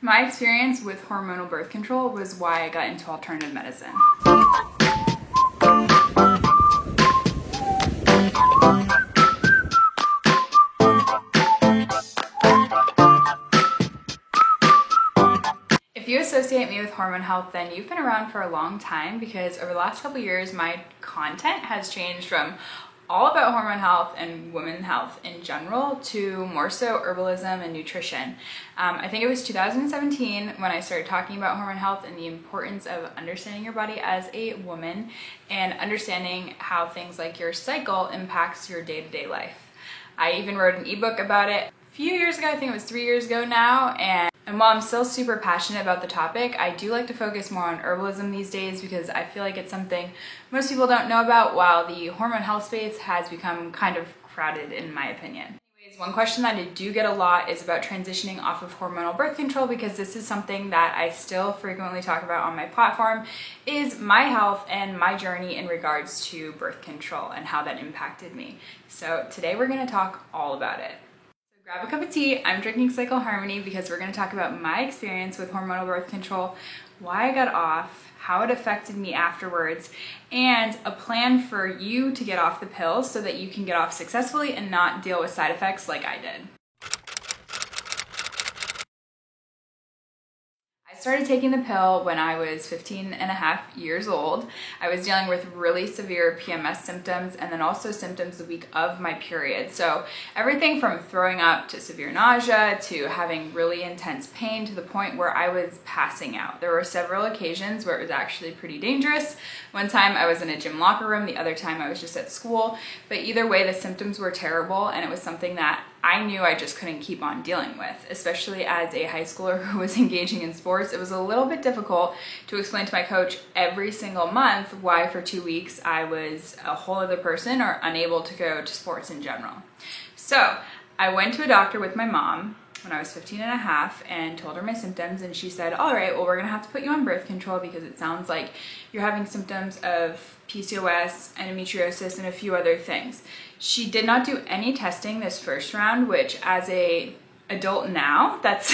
My experience with hormonal birth control was why I got into alternative medicine. If you associate me with hormone health, then you've been around for a long time, because over the last couple years, my content has changed from all about hormone health and women health in general to more so herbalism and nutrition. I think it was 2017 when I started talking about hormone health and the importance of understanding your body as a woman and understanding how things like your cycle impacts your day-to-day life. I even wrote an ebook about it a few years ago. I think it was 3 years ago now, and while I'm still super passionate about the topic, I do like to focus more on herbalism these days because I feel like it's something most people don't know about, while the hormone health space has become kind of crowded in my opinion. Anyways, one question that I do get a lot is about transitioning off of hormonal birth control, because this is something that I still frequently talk about on my platform, is my health and my journey in regards to birth control and how that impacted me. So today we're going to talk all about it. Grab a cup of tea. I'm drinking Cycle Harmony because we're going to talk about my experience with hormonal birth control, why I got off, how it affected me afterwards, and a plan for you to get off the pills so that you can get off successfully and not deal with side effects like I did. I started taking the pill when I was 15 and a half years old. I was dealing with really severe PMS symptoms and then also symptoms the week of my period. So everything from throwing up to severe nausea to having really intense pain to the point where I was passing out. There were several occasions where it was actually pretty dangerous. One time I was in a gym locker room, the other time I was just at school. But either way, the symptoms were terrible, and it was something that I knew I just couldn't keep on dealing with, especially as a high schooler who was engaging in sports. It was a little bit difficult to explain to my coach every single month why for 2 weeks I was a whole other person or unable to go to sports in general. So I went to a doctor with my mom when I was 15 and a half and told her my symptoms, and she said, all right, well, we're gonna have to put you on birth control because it sounds like you're having symptoms of PCOS, endometriosis, and a few other things. She did not do any testing this first round, which as a adult now, that's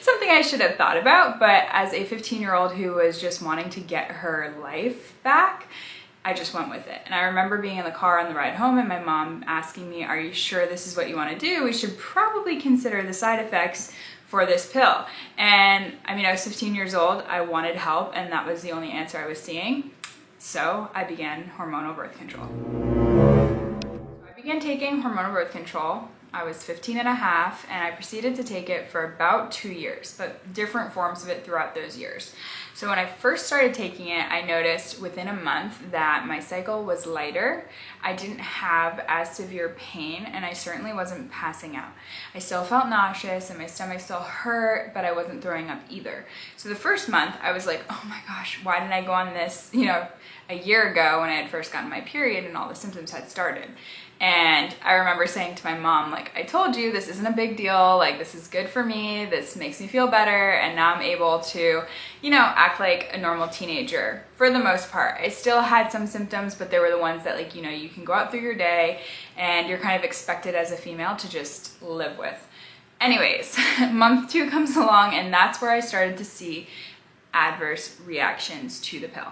something I should have thought about, but as a 15-year-old who was just wanting to get her life back, I just went with it. And I remember being in the car on the ride home and my mom asking me, are you sure this is what you want to do? We should probably consider the side effects for this pill. And I mean, I was 15 years old, I wanted help, and that was the only answer I was seeing. So I began hormonal birth control. I began taking hormonal birth control. I was 15 and a half, and I proceeded to take it for about 2 years, but different forms of it throughout those years. So when I first started taking it, I noticed within a month that my cycle was lighter. I didn't have as severe pain, and I certainly wasn't passing out. I still felt nauseous and my stomach still hurt, but I wasn't throwing up either. So the first month I was like, oh my gosh, why didn't I go on this, a year ago when I had first gotten my period and all the symptoms had started? And I remember saying to my mom, like, I told you this isn't a big deal, like this is good for me, this makes me feel better, and now I'm able to, act like a normal teenager for the most part. I still had some symptoms, but they were the ones that you can go out through your day and you're kind of expected as a female to just live with. Anyways, month 2 comes along, and that's where I started to see adverse reactions to the pill.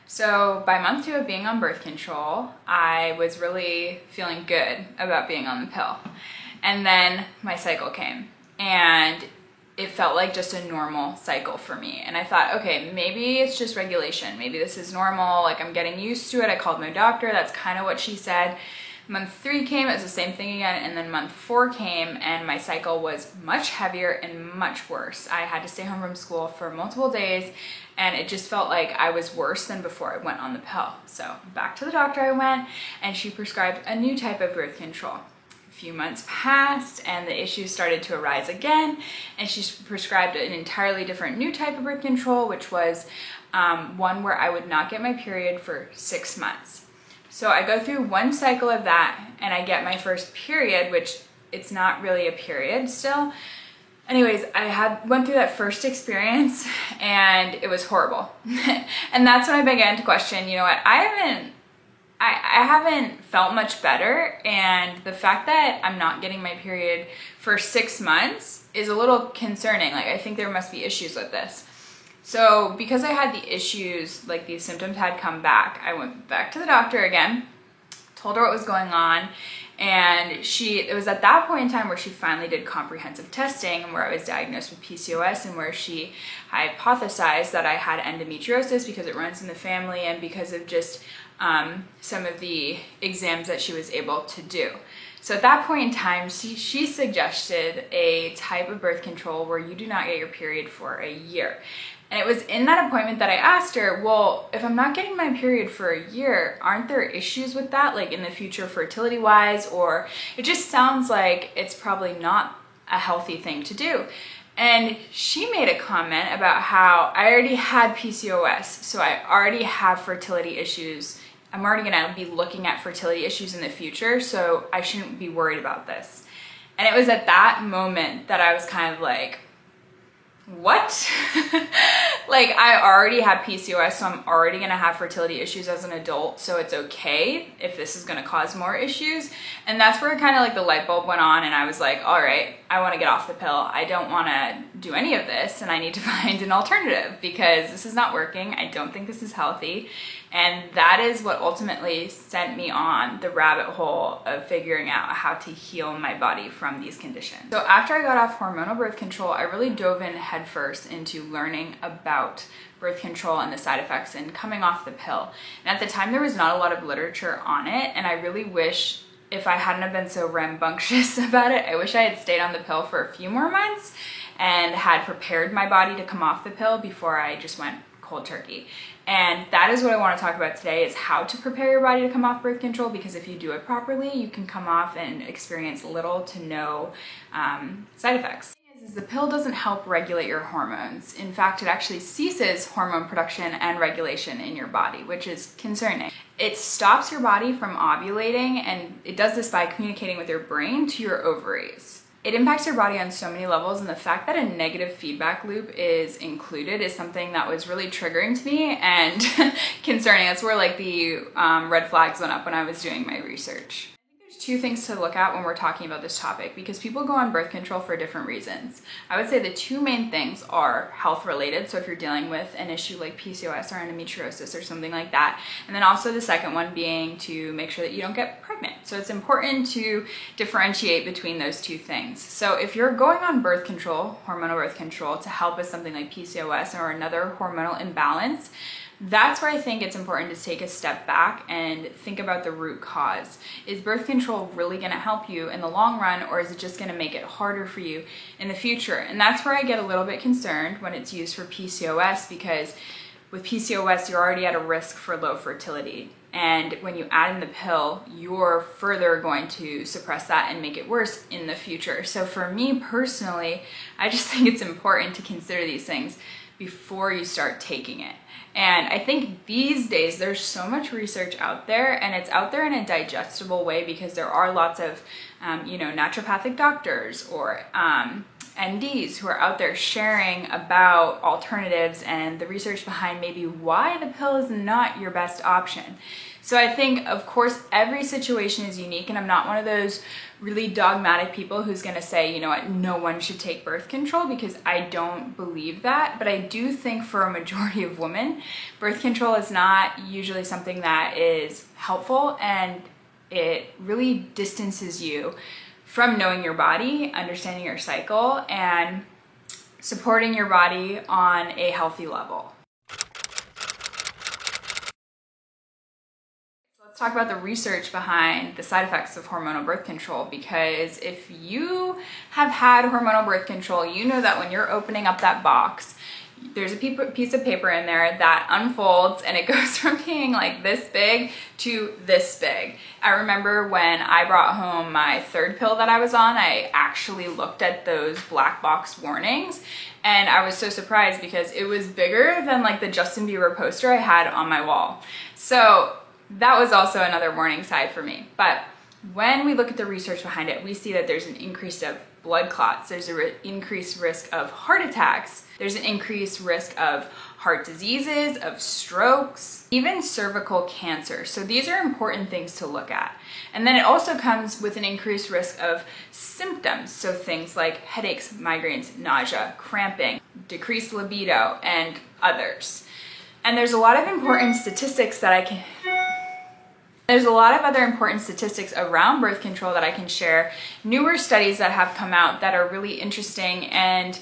So by month 2 of being on birth control, I was really feeling good about being on the pill. And then my cycle came, and it felt like just a normal cycle for me. And I thought, okay, maybe it's just regulation. Maybe this is normal, like I'm getting used to it. I called my doctor, that's kind of what she said. Month 3 came, it was the same thing again, and then month 4 came, and my cycle was much heavier and much worse. I had to stay home from school for multiple days, and it just felt like I was worse than before I went on the pill. So back to the doctor I went, and she prescribed a new type of birth control. A few months passed, and the issues started to arise again, and she prescribed an entirely different new type of birth control, which was one where I would not get my period for 6 months. So I go through one cycle of that, and I get my first period, which it's not really a period still. Anyways, I went through that first experience, and it was horrible. And that's when I began to question, I I haven't felt much better, and the fact that I'm not getting my period for 6 months is a little concerning. Like, I think there must be issues with this. So because I had the issues, like these symptoms had come back, I went back to the doctor again, told her what was going on, and it was at that point in time where she finally did comprehensive testing, where I was diagnosed with PCOS, and where she hypothesized that I had endometriosis because it runs in the family and because of just some of the exams that she was able to do. So at that point in time, she suggested a type of birth control where you do not get your period for a year. And it was in that appointment that I asked her, well, if I'm not getting my period for a year, aren't there issues with that, like in the future fertility wise? Or it just sounds like it's probably not a healthy thing to do. And she made a comment about how I already had PCOS, so I already have fertility issues. I'm already gonna be looking at fertility issues in the future, so I shouldn't be worried about this. And it was at that moment that I was kind of like, what? Like, I already have PCOS, so I'm already gonna have fertility issues as an adult, so it's okay if this is gonna cause more issues. And that's where kind of like the light bulb went on, and I was like, all right, I wanna get off the pill. I don't wanna do any of this, and I need to find an alternative because this is not working. I don't think this is healthy. And that is what ultimately sent me on the rabbit hole of figuring out how to heal my body from these conditions. So after I got off hormonal birth control, I really dove in headfirst into learning about birth control and the side effects and coming off the pill. And at the time, there was not a lot of literature on it, and I really wish, if I hadn't have been so rambunctious about it, I wish I had stayed on the pill for a few more months and had prepared my body to come off the pill before I just went cold turkey. And that is what I want to talk about today, is how to prepare your body to come off birth control, because if you do it properly, you can come off and experience little to no side effects. The pill doesn't help regulate your hormones. In fact, it actually ceases hormone production and regulation in your body, which is concerning. It stops your body from ovulating, and it does this by communicating with your brain to your ovaries. It impacts your body on so many levels, and the fact that a negative feedback loop is included is something that was really triggering to me and concerning. That's where like the red flags went up when I was doing my research. Two things to look at when we're talking about this topic, because people go on birth control for different reasons. I would say the two main things are health related, so if you're dealing with an issue like PCOS or endometriosis or something like that, and then also the second one being to make sure that you don't get pregnant. So it's important to differentiate between those two things. So if you're going on birth control, hormonal birth control, to help with something like PCOS or another hormonal imbalance, that's where I think it's important to take a step back and think about the root cause. Is birth control really going to help you in the long run, or is it just going to make it harder for you in the future? And that's where I get a little bit concerned when it's used for PCOS, because with PCOS, you're already at a risk for low fertility. And when you add in the pill, you're further going to suppress that and make it worse in the future. So for me personally, I just think it's important to consider these things before you start taking it. And I think these days there's so much research out there, and it's out there in a digestible way because there are lots of, naturopathic doctors or NDs who are out there sharing about alternatives and the research behind maybe why the pill is not your best option. So I think, of course, every situation is unique, and I'm not one of those really dogmatic people who's gonna say, you know what, no one should take birth control, because I don't believe that. But I do think for a majority of women, birth control is not usually something that is helpful, and it really distances you from knowing your body, understanding your cycle, and supporting your body on a healthy level. Let's talk about the research behind the side effects of hormonal birth control, because if you have had hormonal birth control, you know that when you're opening up that box, there's a piece of paper in there that unfolds, and it goes from being like this big to this big. I remember when I brought home my third pill that I was on, I actually looked at those black box warnings, and I was so surprised because it was bigger than like the Justin Bieber poster I had on my wall. So that was also another warning sign for me. But when we look at the research behind it, we see that there's an increase of blood clots. There's an increased risk of heart attacks. There's an increased risk of heart diseases, of strokes, even cervical cancer. So these are important things to look at. And then it also comes with an increased risk of symptoms. So things like headaches, migraines, nausea, cramping, decreased libido, and others. And there's a lot of important statistics that There's a lot of other important statistics around birth control that I can share. Newer studies that have come out that are really interesting and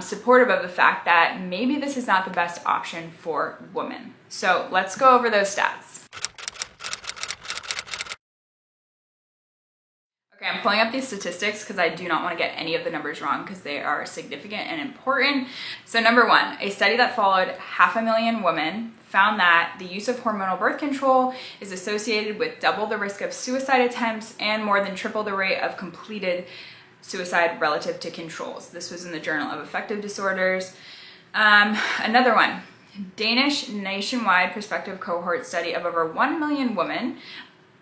supportive of the fact that maybe this is not the best option for women. So let's go over those stats. Okay, I'm pulling up these statistics because I do not want to get any of the numbers wrong because they are significant and important. So number one, a study that followed 500,000 women found that the use of hormonal birth control is associated with double the risk of suicide attempts and more than triple the rate of completed suicide relative to controls. This was in the Journal of Affective Disorders. Another one, Danish nationwide prospective cohort study of over 1 million women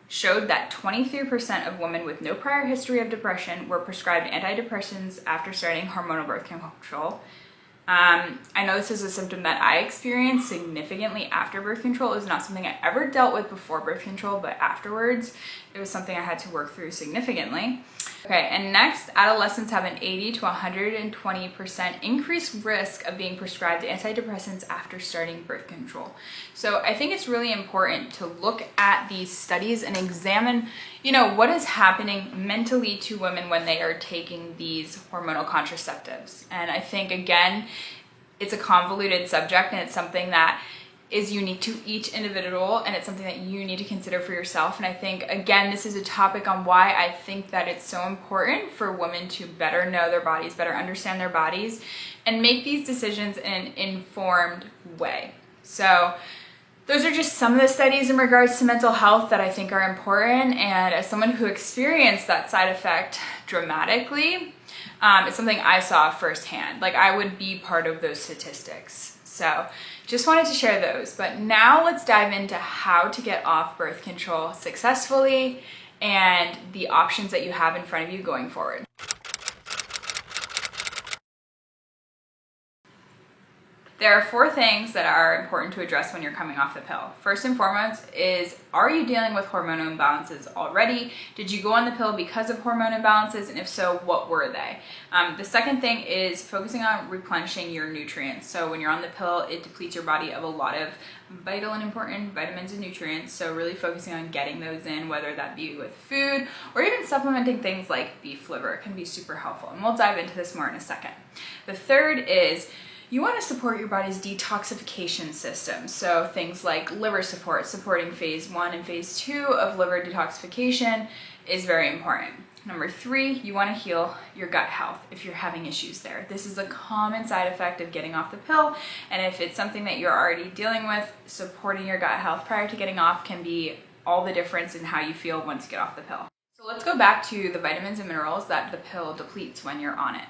showed that 23% of women with no prior history of depression were prescribed antidepressants after starting hormonal birth control. I know this is a symptom that I experienced significantly after birth control. It was not something I ever dealt with before birth control, but afterwards, it was something I had to work through significantly. Okay, and next, adolescents have an 80 to 120% increased risk of being prescribed antidepressants after starting birth control. So I think it's really important to look at these studies and examine, what is happening mentally to women when they are taking these hormonal contraceptives. And I think, again, it's a convoluted subject and it's something that is unique to each individual, and it's something that you need to consider for yourself. And I think, again, this is a topic on why I think that it's so important for women to better know their bodies, better understand their bodies, and make these decisions in an informed way. So those are just some of the studies in regards to mental health that I think are important. And as someone who experienced that side effect dramatically, it's something I saw firsthand. Like, I would be part of those statistics. So just wanted to share those. But now let's dive into how to get off birth control successfully and the options that you have in front of you going forward. There are 4 things that are important to address when you're coming off the pill. First and foremost is, are you dealing with hormonal imbalances already? Did you go on the pill because of hormone imbalances? And if so, what were they? The second thing is focusing on replenishing your nutrients. So when you're on the pill, it depletes your body of a lot of vital and important vitamins and nutrients. So really focusing on getting those in, whether that be with food or even supplementing things like beef liver. It can be super helpful. And we'll dive into this more in a second. The third is, you want to support your body's detoxification system. So things like liver support, supporting phase 1 and phase 2 of liver detoxification is very important. Number 3, you want to heal your gut health if you're having issues there. This is a common side effect of getting off the pill, and if it's something that you're already dealing with, supporting your gut health prior to getting off can be all the difference in how you feel once you get off the pill. So let's go back to the vitamins and minerals that the pill depletes when you're on it.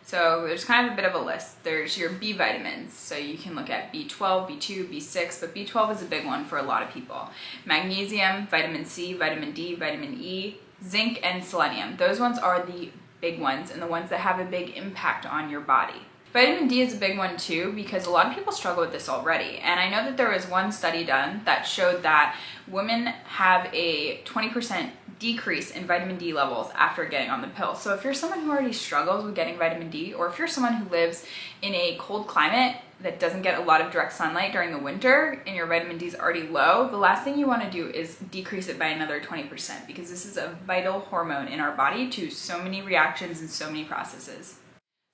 So there's kind of a bit of a list. There's your B vitamins. So you can look at B12, B2, B6, but B12 is a big one for a lot of people. Magnesium, vitamin C, vitamin D, vitamin E, zinc, and selenium. Those ones are the big ones and the ones that have a big impact on your body. Vitamin D is a big one too, because a lot of people struggle with this already. And I know that there was one study done that showed that women have a 20% decrease in vitamin D levels after getting on the pill. So if you're someone who already struggles with getting vitamin D, or if you're someone who lives in a cold climate that doesn't get a lot of direct sunlight during the winter and your vitamin D is already low, the last thing you want to do is decrease it by another 20%, because this is a vital hormone in our body to so many reactions and so many processes.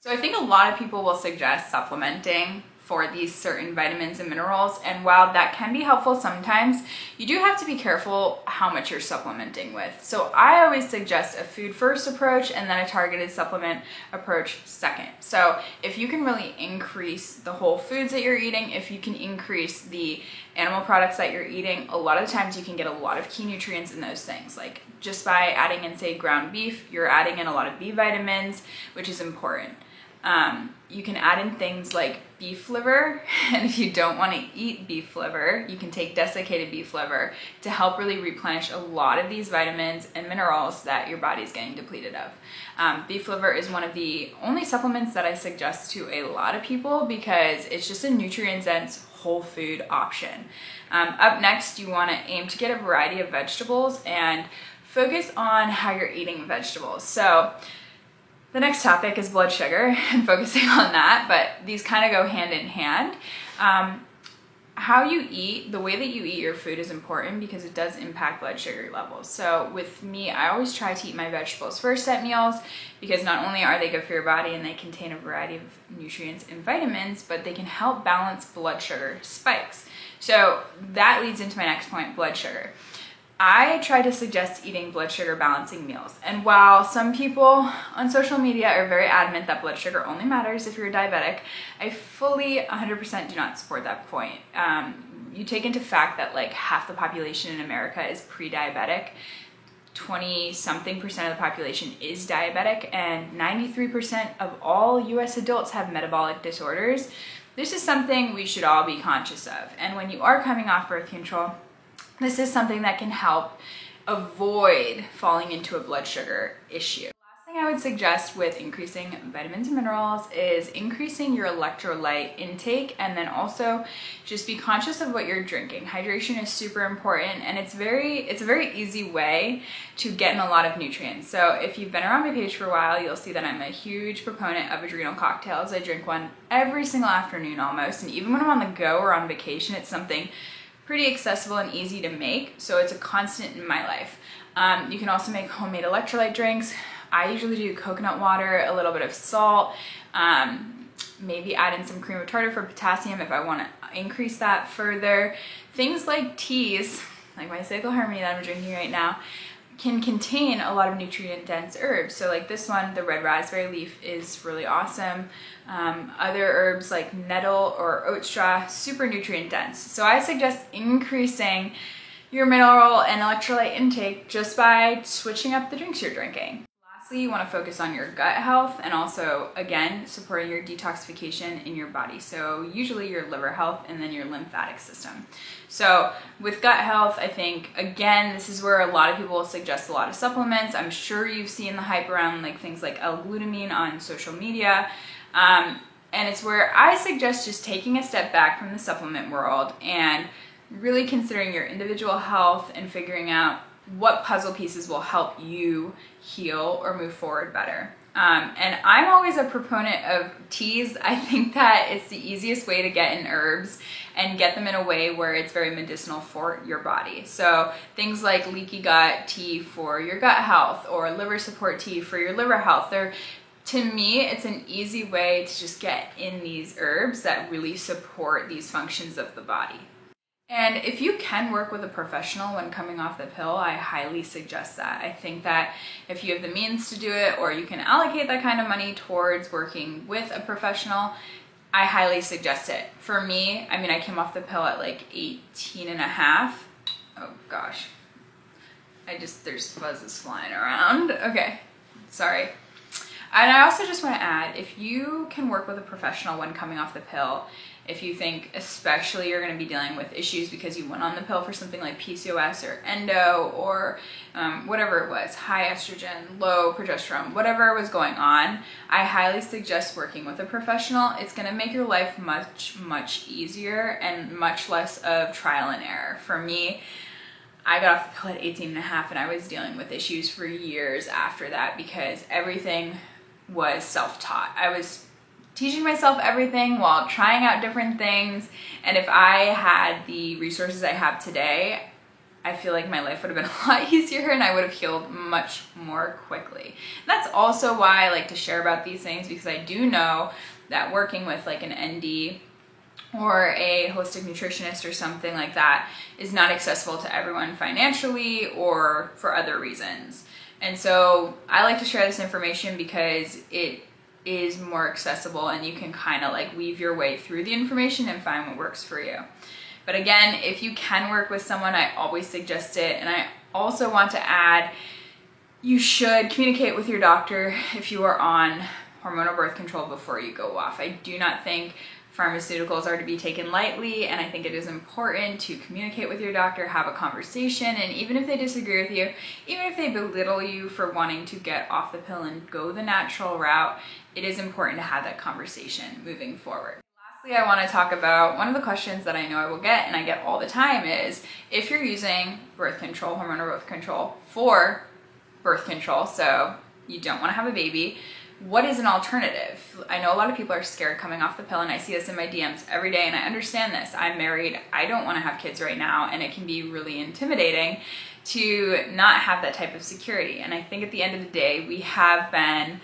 So I think a lot of people will suggest supplementing for these certain vitamins and minerals, and while that can be helpful sometimes, you do have to be careful how much you're supplementing with. So I always suggest a food first approach and then a targeted supplement approach second. So if you can really increase the whole foods that you're eating, if you can increase the animal products that you're eating, a lot of times you can get a lot of key nutrients in those things. Like just by adding in, say, ground beef, you're adding in a lot of B vitamins, which is important. You can add in things like beef liver, and if you don't want to eat beef liver, you can take desiccated beef liver to help really replenish a lot of these vitamins and minerals that your body's getting depleted of. Beef liver is one of the only supplements that I suggest to a lot of people because it's just a nutrient-dense whole food option. Up next, you want to aim to get a variety of vegetables and focus on how you're eating vegetables. So the next topic is blood sugar and focusing on that, but these kind of go hand in hand. How you eat, the way that you eat your food is important because it does impact blood sugar levels. So with me, I always try to eat my vegetables first at meals because not only are they good for your body and they contain a variety of nutrients and vitamins, but they can help balance blood sugar spikes. So that leads into my next point, blood sugar. I try to suggest eating blood sugar balancing meals. And while some people on social media are very adamant that blood sugar only matters if you're diabetic, I fully 100% do not support that point. You take into fact that like half the population in America is pre-diabetic, 20-something% of the population is diabetic, and 93% of all US adults have metabolic disorders. This is something we should all be conscious of. And when you are coming off birth control, this is something that can help avoid falling into a blood sugar issue. Last thing I would suggest with increasing vitamins and minerals is increasing your electrolyte intake, and then also just be conscious of what you're drinking. Hydration is super important, and it's a very easy way to get in a lot of nutrients. So if you've been around my page for a while, you'll see that I'm a huge proponent of adrenal cocktails. I drink one every single afternoon almost, and even when I'm on the go or on vacation, it's something pretty accessible and easy to make, so it's a constant in my life. You can also make homemade electrolyte drinks. I usually do coconut water, a little bit of salt, maybe add in some cream of tartar for potassium if I want to increase that further. Things like teas, like my Cycle Harmony that I'm drinking right now, can contain a lot of nutrient-dense herbs. So like this one, the red raspberry leaf, is really awesome. Other herbs like nettle or oat straw, super nutrient-dense. So I suggest increasing your mineral and electrolyte intake just by switching up the drinks you're drinking. Lastly, you want to focus on your gut health and also, again, supporting your detoxification in your body. So usually your liver health and then your lymphatic system. So with gut health, I think, again, this is where a lot of people will suggest a lot of supplements. I'm sure you've seen the hype around like things like L-glutamine on social media. And it's where I suggest just taking a step back from the supplement world and really considering your individual health and figuring out what puzzle pieces will help you heal or move forward better. And I'm always a proponent of teas. I think that it's the easiest way to get in herbs and get them in a way where it's very medicinal for your body. So things like leaky gut tea for your gut health or liver support tea for your liver health. To me, it's an easy way to just get in these herbs that really support these functions of the body. And if you can work with a professional when coming off the pill, I highly suggest that. I think that if you have the means to do it, or you can allocate that kind of money towards working with a professional, I highly suggest it. For me, I mean, I came off the pill at like 18 and a half. Oh gosh. There's fuzzes flying around. Okay, sorry. And I also just want to add, if you can work with a professional when coming off the pill, if you think especially you're going to be dealing with issues because you went on the pill for something like PCOS or endo or whatever it was, high estrogen, low progesterone, whatever was going on, I highly suggest working with a professional. It's going to make your life much, much easier and much less of trial and error. For me, I got off the pill at 18 and a half and I was dealing with issues for years after that because everything was self-taught. I was teaching myself everything while trying out different things, and if I had the resources I have today, I feel like my life would have been a lot easier and I would have healed much more quickly. And that's also why I like to share about these things, because I do know that working with like an ND or a holistic nutritionist or something like that is not accessible to everyone financially or for other reasons. And so I like to share this information because it is more accessible and you can kind of like weave your way through the information and find what works for you. But again, if you can work with someone, I always suggest it. And I also want to add, you should communicate with your doctor if you are on hormonal birth control before you go off. I do not think pharmaceuticals are to be taken lightly, and I think it is important to communicate with your doctor, have a conversation, and even if they disagree with you, even if they belittle you for wanting to get off the pill and go the natural route, it is important to have that conversation moving forward. Lastly, I want to talk about one of the questions that I know I will get, and I get all the time, is if you're using birth control, hormonal birth control for birth control, so you don't want to have a baby, what is an alternative? I know a lot of people are scared coming off the pill, and I see this in my DMs every day, and I understand this. I'm married, I don't want to have kids right now, and it can be really intimidating to not have that type of security. And I think at the end of the day, we have been,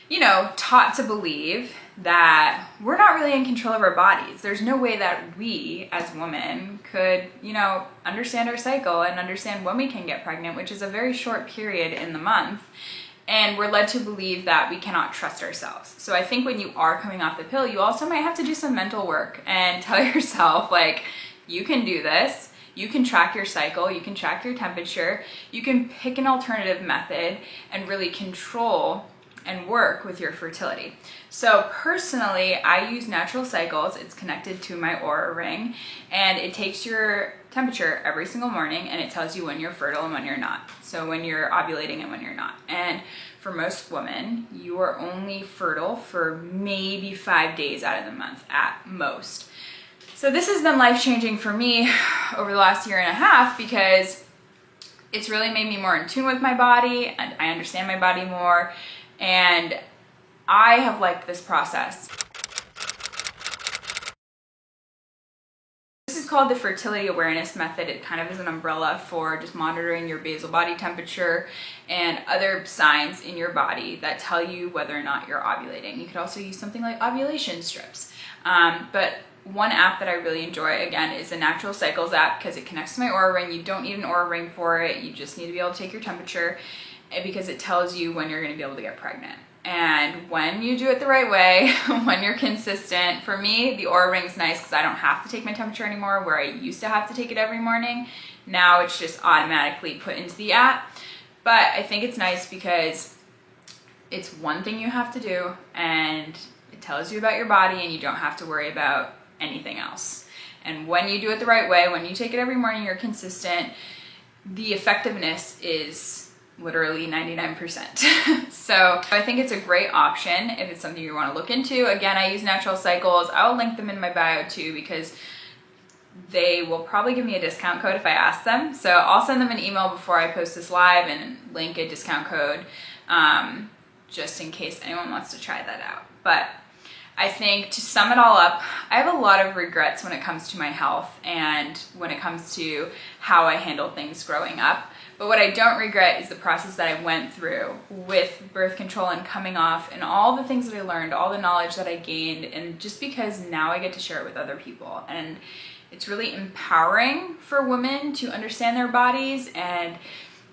you know, taught to believe that we're not really in control of our bodies. There's no way that we as women could, you know, understand our cycle and understand when we can get pregnant, which is a very short period in the month. And we're led to believe that we cannot trust ourselves. So I think when you are coming off the pill, you also might have to do some mental work and tell yourself, like, you can do this. You can track your cycle, you can track your temperature, you can pick an alternative method and really control and work with your fertility. So personally, I use Natural Cycles. It's connected to my Oura Ring, and it takes your temperature every single morning, and it tells you when you're fertile and when you're not. So when you're ovulating and when you're not. And for most women, you are only fertile for maybe 5 days out of the month at most. So this has been life-changing for me over the last year and a half, because it's really made me more in tune with my body, and I understand my body more. And I have liked this process. This is called the Fertility Awareness Method. It kind of is an umbrella for just monitoring your basal body temperature and other signs in your body that tell you whether or not you're ovulating. You could also use something like ovulation strips. But one app that I really enjoy, again, is the Natural Cycles app, because it connects to my Oura Ring. You don't need an Oura Ring for it. You just need to be able to take your temperature, because it tells you when you're going to be able to get pregnant. And when you do it the right way, when you're consistent, for me, the Oura Ring's nice because I don't have to take my temperature anymore, where I used to have to take it every morning. Now it's just automatically put into the app. But I think it's nice because it's one thing you have to do, and it tells you about your body, and you don't have to worry about anything else. And when you do it the right way, when you take it every morning, you're consistent, the effectiveness is literally 99%. So I think it's a great option if it's something you want to look into. Again, I use Natural Cycles. I'll link them in my bio too, because they will probably give me a discount code if I ask them. So I'll send them an email before I post this live and link a discount code, just in case anyone wants to try that out. But I think, to sum it all up, I have a lot of regrets when it comes to my health and when it comes to how I handled things growing up. But what I don't regret is the process that I went through with birth control and coming off, and all the things that I learned, all the knowledge that I gained, and just because now I get to share it with other people. And it's really empowering for women to understand their bodies, and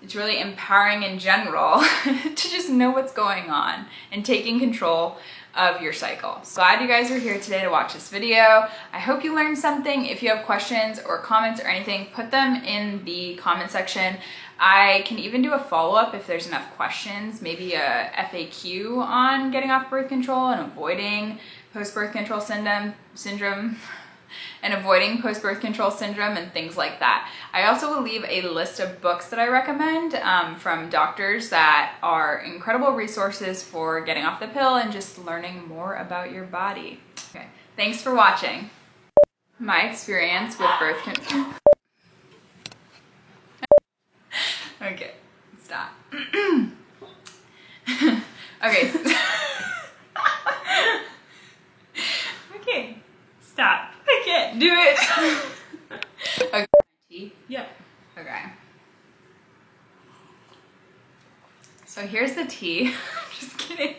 it's really empowering in general to just know what's going on and taking control of your cycle. So glad you guys are here today to watch this video. I hope you learned something. If you have questions or comments or anything, put them in the comment section. I can even do a follow-up if there's enough questions, maybe a FAQ on getting off birth control and avoiding post-birth control syndrome and avoiding post-birth control syndrome and things like that. I also will leave a list of books that I recommend from doctors that are incredible resources for getting off the pill and just learning more about your body. Okay, thanks for watching. My experience with birth control. Okay, stop. Okay. Okay, stop. I can't do it. Okay. Tea? Yep. Okay. So here's the tea. Just kidding.